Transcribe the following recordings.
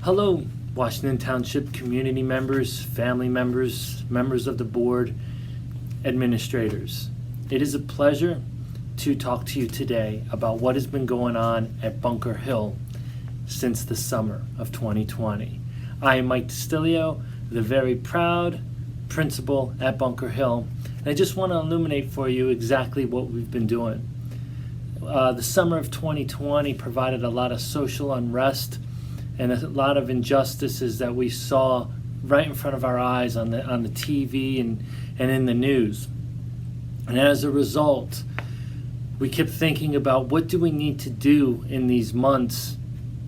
Hello, Washington Township community members, family members, members of the board, administrators. It is a pleasure to talk to you today about what has been going on at Bunker Hill since the summer of 2020. I am Mike Distilio, the very proud principal at Bunker Hill, and I just want to illuminate for you exactly what we've been doing. The summer of 2020 provided a lot of social unrest and a lot of injustices that we saw right in front of our eyes on the TV and in the news. And as a result, we kept thinking about what do we need to do in these months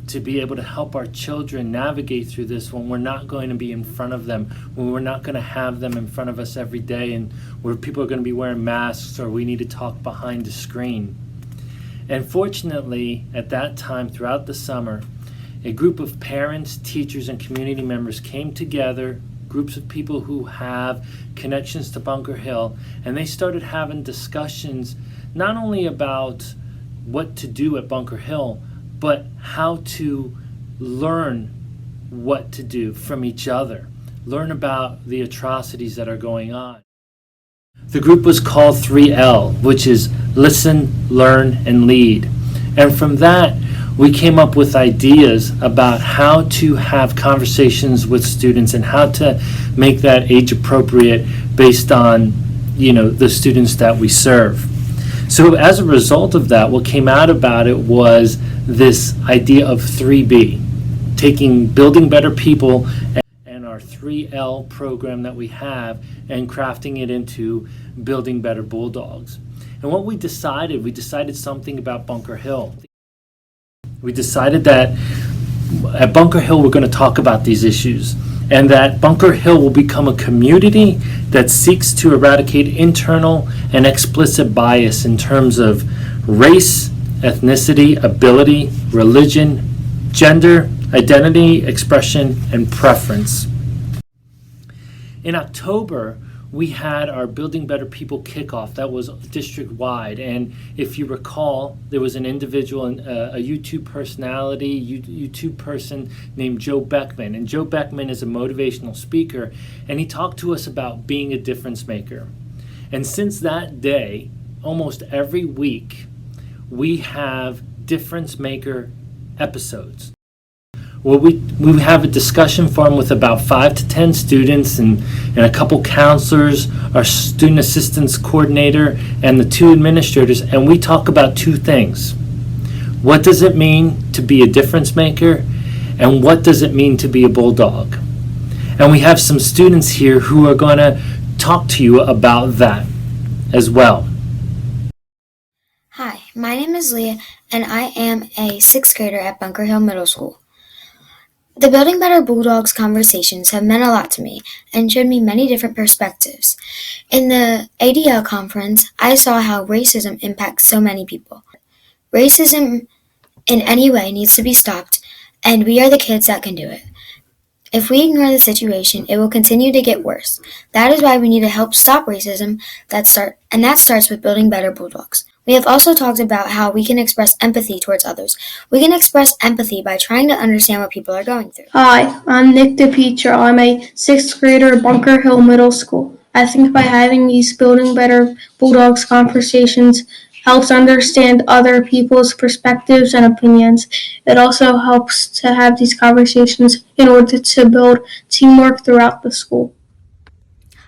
to be able to help our children navigate through this when we're not going to be in front of them, when we're not going to have them in front of us every day, and where people are going to be wearing masks or we need to talk behind a screen. And fortunately, at that time throughout the summer, a group of parents, teachers, and community members came together, groups of people who have connections to Bunker Hill, and they started having discussions not only about what to do at Bunker Hill, but how to learn what to do from each other, learn about the atrocities that are going on. The group was called 3L, which is Listen, Learn, and Lead. And from that, we came up with ideas about how to have conversations with students and how to make that age appropriate based on, the students that we serve. So as a result of that, what came out about it was this idea of 3B, taking Building Better People and our 3L program that we have and crafting it into Building Better Bulldogs. And what we decided something about Bunker Hill. We decided that at Bunker Hill we're going to talk about these issues, and that Bunker Hill will become a community that seeks to eradicate internal and explicit bias in terms of race, ethnicity, ability, religion, gender, identity, expression, and preference. In October, we had our Building Better People kickoff that was district-wide, and if you recall, there was an individual, a YouTube personality, YouTube person named Joe Beckman, and Joe Beckman is a motivational speaker, and he talked to us about being a difference maker. And since that day, almost every week, we have difference maker episodes. Well, we have a discussion forum with about 5 to 10 students and a couple counselors, our student assistance coordinator, and the 2 administrators, and we talk about 2 things. What does it mean to be a difference maker, and what does it mean to be a bulldog? And we have some students here who are going to talk to you about that as well. Hi, my name is Leah, and I am a 6th grader at Bunker Hill Middle School. The Building Better Bulldogs conversations have meant a lot to me and showed me many different perspectives. In the ADL conference, I saw how racism impacts so many people. Racism in any way needs to be stopped, and we are the kids that can do it. If we ignore the situation, it will continue to get worse. That is why we need to help stop racism, that starts with Building Better Bulldogs. We have also talked about how we can express empathy towards others. We can express empathy by trying to understand what people are going through. Hi, I'm Nick DePietro. I'm a 6th grader at Bunker Hill Middle School. I think by having these Building Better Bulldogs conversations helps understand other people's perspectives and opinions. It also helps to have these conversations in order to build teamwork throughout the school.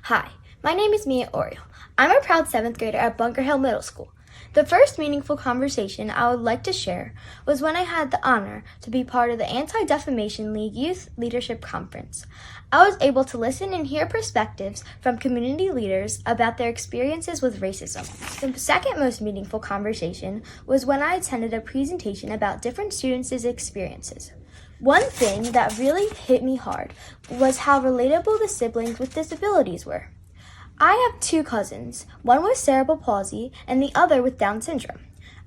Hi, my name is Mia Oriole. I'm a proud 7th grader at Bunker Hill Middle School. The first meaningful conversation I would like to share was when I had the honor to be part of the Anti-Defamation League Youth Leadership Conference. I was able to listen and hear perspectives from community leaders about their experiences with racism. The second most meaningful conversation was when I attended a presentation about different students' experiences. One thing that really hit me hard was how relatable the siblings with disabilities were. I have 2 cousins, one with cerebral palsy and the other with Down syndrome.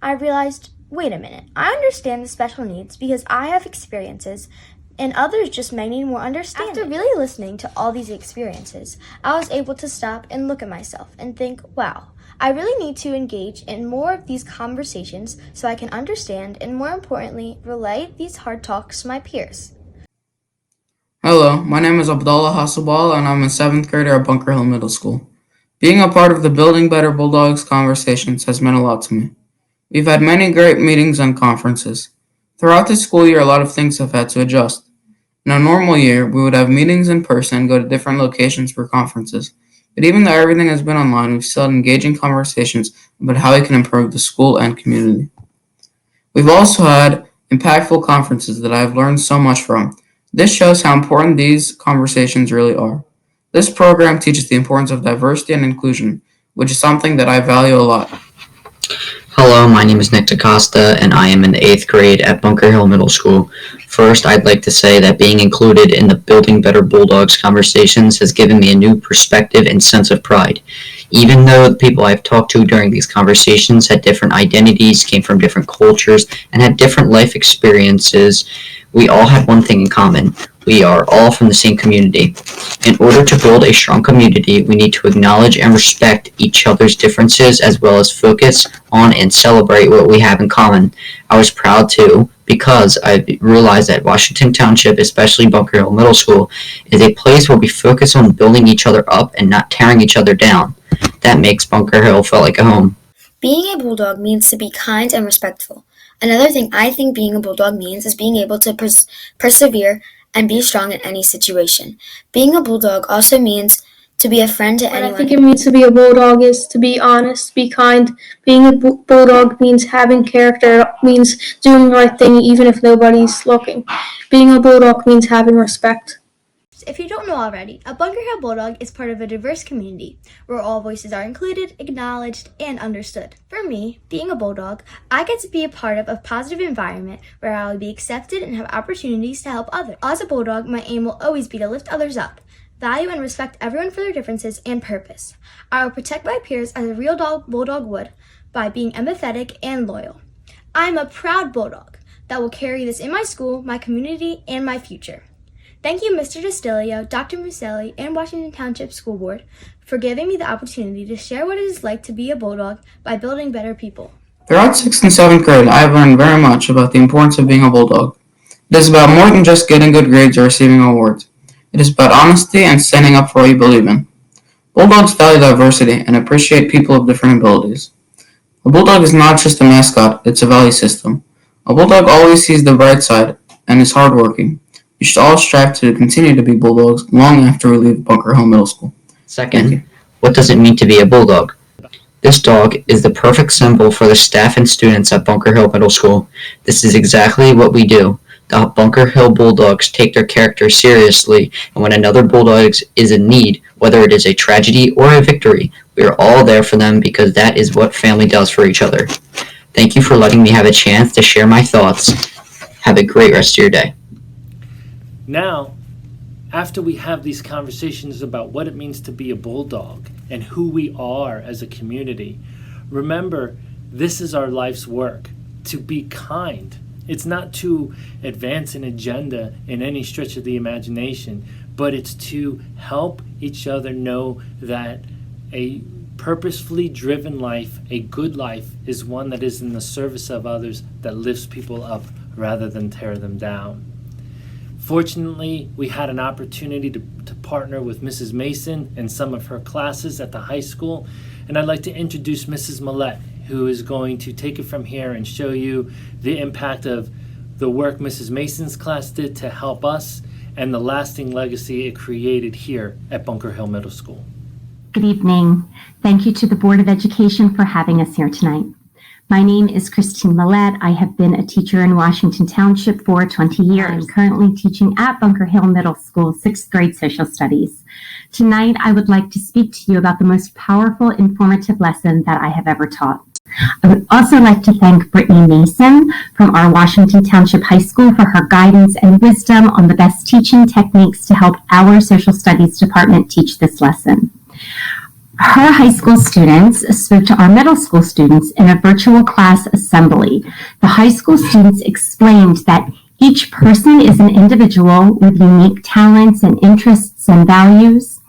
I realized, wait a minute, I understand the special needs because I have experiences and others just may need more understanding. After really listening to all these experiences, I was able to stop and look at myself and think, wow, I really need to engage in more of these conversations so I can understand and, more importantly, relay these hard talks to my peers. Hello, my name is Abdullah Hasselbal and I'm a 7th grader at Bunker Hill Middle School. Being a part of the Building Better Bulldogs conversations has meant a lot to me. We've had many great meetings and conferences. Throughout the school year, a lot of things have had to adjust. In a normal year, we would have meetings in person and go to different locations for conferences. But even though everything has been online, we've still had engaging conversations about how we can improve the school and community. We've also had impactful conferences that I have learned so much from. This shows how important these conversations really are. This program teaches the importance of diversity and inclusion, which is something that I value a lot. Hello, my name is Nick DaCosta, and I am in the 8th grade at Bunker Hill Middle School. First, I'd like to say that being included in the Building Better Bulldogs conversations has given me a new perspective and sense of pride. Even though the people I've talked to during these conversations had different identities, came from different cultures, and had different life experiences, we all had one thing in common. We are all from the same community. In order to build a strong community, we need to acknowledge and respect each other's differences as well as focus on and celebrate what we have in common. I was proud too because I realized that Washington Township, especially Bunker Hill Middle School, is a place where we focus on building each other up and not tearing each other down. That makes Bunker Hill feel like a home. Being a bulldog means to be kind and respectful. Another thing I think being a bulldog means is being able to persevere and be strong in any situation. Being a bulldog also means to be a friend to What anyone. I think it means to be a bulldog is to be honest, be kind. Being a bulldog means having character, means doing the right thing even if nobody's looking. Being a bulldog means having respect. If you don't know already, a Bunker Hill Bulldog is part of a diverse community where all voices are included, acknowledged, and understood. For me, being a Bulldog, I get to be a part of a positive environment where I will be accepted and have opportunities to help others. As a Bulldog, my aim will always be to lift others up, value and respect everyone for their differences and purpose. I will protect my peers as a real Bulldog would by being empathetic and loyal. I am a proud Bulldog that will carry this in my school, my community, and my future. Thank you, Mr. Distilio, Dr. Muselli, and Washington Township School Board for giving me the opportunity to share what it is like to be a Bulldog by building better people. Throughout 6th and 7th grade, I have learned very much about the importance of being a bulldog. It is about more than just getting good grades or receiving awards. It is about honesty and standing up for what you believe in. Bulldogs value diversity and appreciate people of different abilities. A bulldog is not just a mascot, it's a value system. A bulldog always sees the bright side and is hardworking. We should all strive to continue to be bulldogs long after we leave Bunker Hill Middle School. Second, what does it mean to be a bulldog? This dog is the perfect symbol for the staff and students at Bunker Hill Middle School. This is exactly what we do. The Bunker Hill Bulldogs take their character seriously, and when another bulldog is in need, whether it is a tragedy or a victory, we are all there for them because that is what family does for each other. Thank you for letting me have a chance to share my thoughts. Have a great rest of your day. Now, after we have these conversations about what it means to be a bulldog and who we are as a community, remember, this is our life's work, to be kind. It's not to advance an agenda in any stretch of the imagination, but it's to help each other know that a purposefully driven life, a good life, is one that is in the service of others, that lifts people up rather than tear them down. Fortunately, we had an opportunity to partner with Mrs. Mason and some of her classes at the high school, and I'd like to introduce Mrs. Millette, who is going to take it from here and show you the impact of the work Mrs. Mason's class did to help us and the lasting legacy it created here at Bunker Hill Middle School. Good evening. Thank you to the Board of Education for having us here tonight. My name is Christine Millette. I have been a teacher in Washington Township for 20 years. I'm currently teaching at Bunker Hill Middle School, 6th grade social studies. Tonight, I would like to speak to you about the most powerful, informative lesson that I have ever taught. I would also like to thank Brittany Mason from our Washington Township High School for her guidance and wisdom on the best teaching techniques to help our social studies department teach this lesson. Her high school students spoke to our middle school students in a virtual class assembly. The high school students explained that each person is an individual with unique talents and interests and values.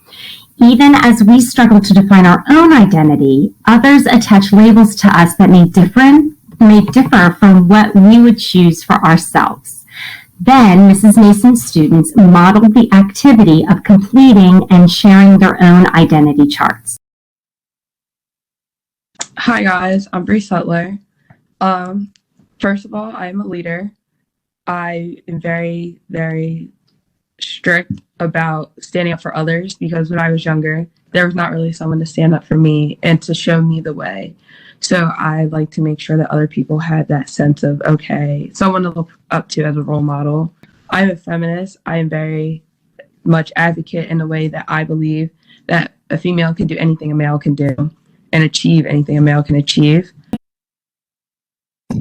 Even as we struggle to define our own identity, others attach labels to us that may differ from what we would choose for ourselves. Then Mrs. Mason's students modeled the activity of completing and sharing their own identity charts. Hi guys, I'm Bree Sutler. First of all, I'm a leader. I am very, very strict about standing up for others because when I was younger, there was not really someone to stand up for me and to show me the way. So I like to make sure that other people had that sense of, okay, someone to look up to as a role model. I'm a feminist. I am very much advocate in the way that I believe that a female can do anything a male can do and achieve anything a male can achieve.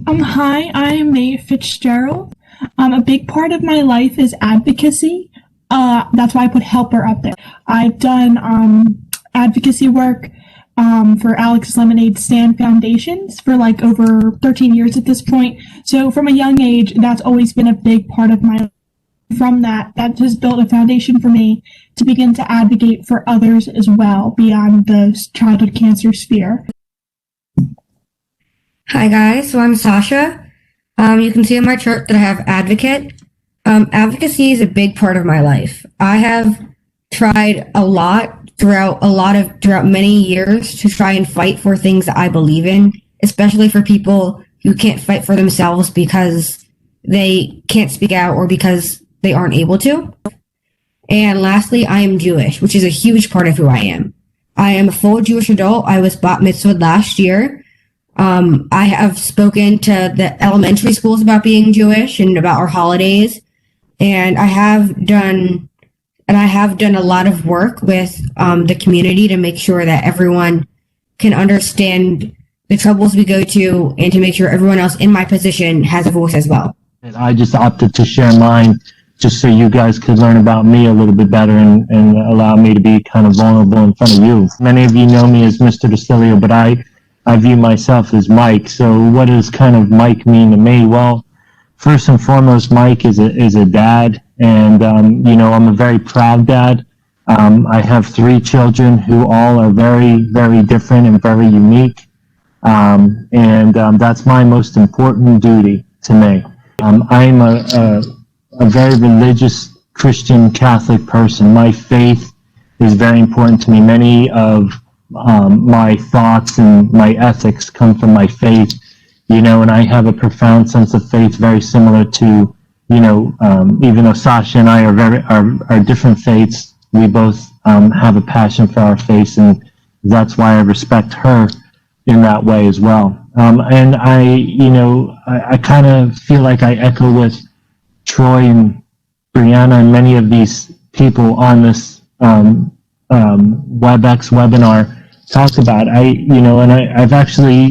Hi, I'm May Fitzgerald. A big part of my life is advocacy. That's why I put helper up there. I've done advocacy work for Alex's Lemonade Stand Foundations for like over 13 years at this point. So from a young age, that's always been a big part of my life. From that has built a foundation for me to begin to advocate for others as well beyond the childhood cancer sphere. Hi guys, so I'm Sasha. You can see on my chart that I have advocate. Advocacy is a big part of my life. I have tried a lot throughout many years to try and fight for things that I believe in, especially for people who can't fight for themselves because they can't speak out or because they aren't able to. And lastly, I am Jewish, which is a huge part of who I am. I am a full Jewish adult. I was bat mitzvahed last year. I have spoken to the elementary schools about being Jewish and about our holidays. And I have done a lot of work with the community to make sure that everyone can understand the troubles we go to and to make sure everyone else in my position has a voice as well. And I just opted to share mine just so you guys could learn about me a little bit better and allow me to be kind of vulnerable in front of you. Many of you know me as Mr. DeCilio, but I view myself as Mike. So what does kind of Mike mean to me? Well, first and foremost, Mike is a dad, and I'm a very proud dad. I have 3 children who all are very, very different and very unique, and that's my most important duty to me. I'm a very religious Christian Catholic person. My faith is very important to me. Many of my thoughts and my ethics come from my faith, and I have a profound sense of faith, very similar to, even though Sasha and I are different faiths, we both have a passion for our faith, and that's why I respect her in that way as well. And I kind of feel like I echo with Troy and Brianna and many of these people on this WebEx webinar talked about. I've actually,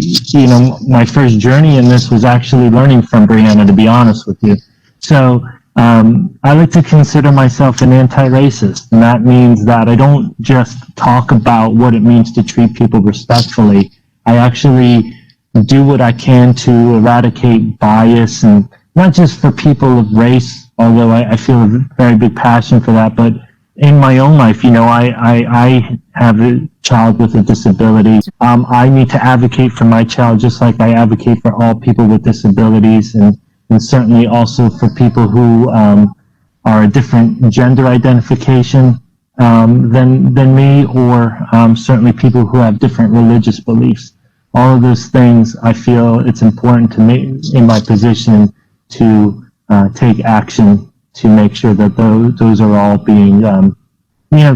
my first journey in this was actually learning from Brianna, to be honest with you. So I like to consider myself an anti-racist, and that means that I don't just talk about what it means to treat people respectfully. I actually do what I can to eradicate bias, and not just for people of race, although I feel a very big passion for that, but in my own life, I have a child with a disability. I need to advocate for my child just like I advocate for all people with disabilities, and certainly also for people who are a different gender identification than me, or certainly people who have different religious beliefs. All of those things, I feel it's important to me in my position to take action to make sure that those are all being,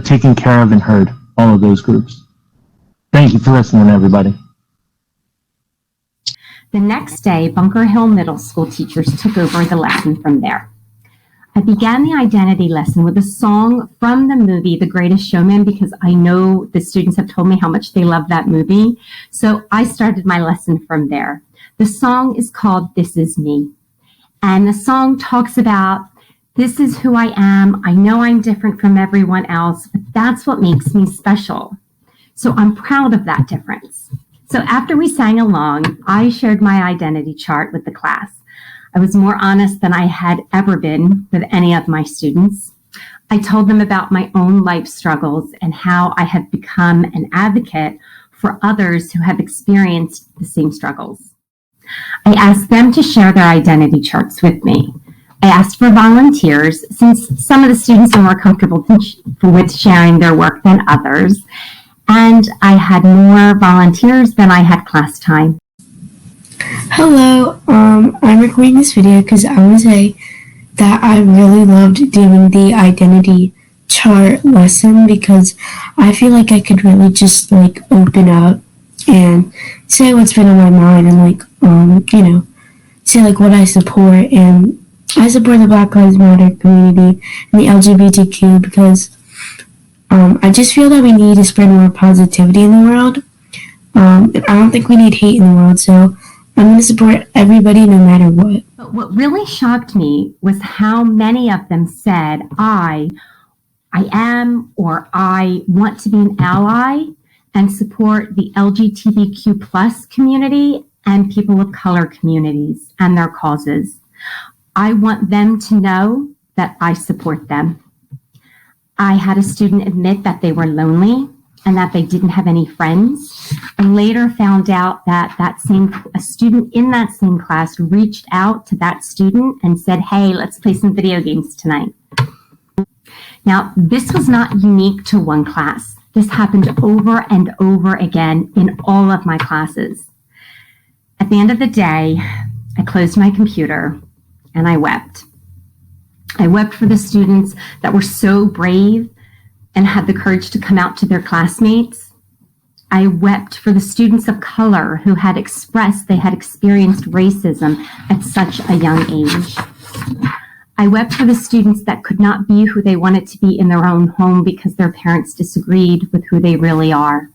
taken care of and heard, all of those groups. Thank you for listening, everybody. The next day, Bunker Hill Middle School teachers took over the lesson from there. I began the identity lesson with a song from the movie The Greatest Showman because I know the students have told me how much they love that movie. So I started my lesson from there. The song is called This Is Me. And the song talks about, this is who I am. I know I'm different from everyone else, but that's what makes me special. So I'm proud of that difference. So after we sang along, I shared my identity chart with the class. I was more honest than I had ever been with any of my students. I told them about my own life struggles and how I have become an advocate for others who have experienced the same struggles. I asked them to share their identity charts with me. I asked for volunteers since some of the students are more comfortable with sharing their work than others, and I had more volunteers than I had class time. Hello, I'm recording this video because I want to say that I really loved doing the identity chart lesson because I feel like I could really just open up and say what's been on my mind and say what I support, and I support the Black Lives Matter community and the LGBTQ because I just feel that we need to spread more positivity in the world. And I don't think we need hate in the world, so I'm going to support everybody no matter what. But what really shocked me was how many of them said, I am, or I want to be an ally and support the LGBTQ plus community and people of color communities and their causes. I want them to know that I support them. I had a student admit that they were lonely and that they didn't have any friends. I later found out that a student in that same class reached out to that student and said, hey, let's play some video games tonight. Now, this was not unique to one class. This happened over and over again in all of my classes. At the end of the day, I closed my computer and I wept. I wept for the students that were so brave and had the courage to come out to their classmates. I wept for the students of color who had expressed they had experienced racism at such a young age. I wept for the students that could not be who they wanted to be in their own home because their parents disagreed with who they really are.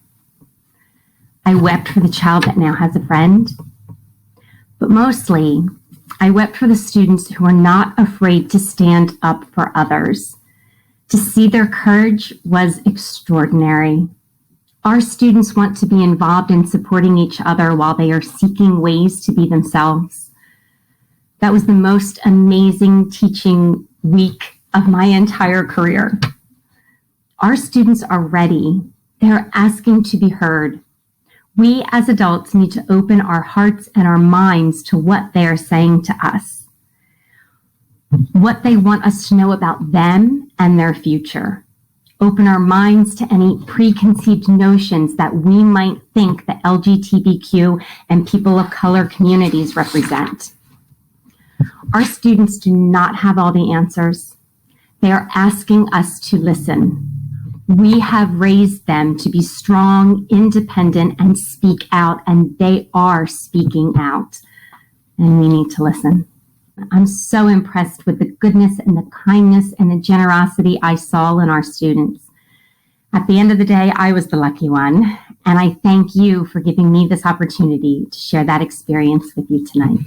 I wept for the child that now has a friend. But mostly, I wept for the students who are not afraid to stand up for others. To see their courage was extraordinary. Our students want to be involved in supporting each other while they are seeking ways to be themselves. That was the most amazing teaching week of my entire career. Our students are ready. They're asking to be heard. We as adults need to open our hearts and our minds to what they are saying to us, what they want us to know about them and their future. Open our minds to any preconceived notions that we might think the LGBTQ and people of color communities represent. Our students do not have all the answers. They are asking us to listen. We have raised them to be strong, independent, and speak out, and they are speaking out. And we need to listen. I'm so impressed with the goodness and the kindness and the generosity I saw in our students. At the end of the day, I was the lucky one, and I thank you for giving me this opportunity to share that experience with you tonight.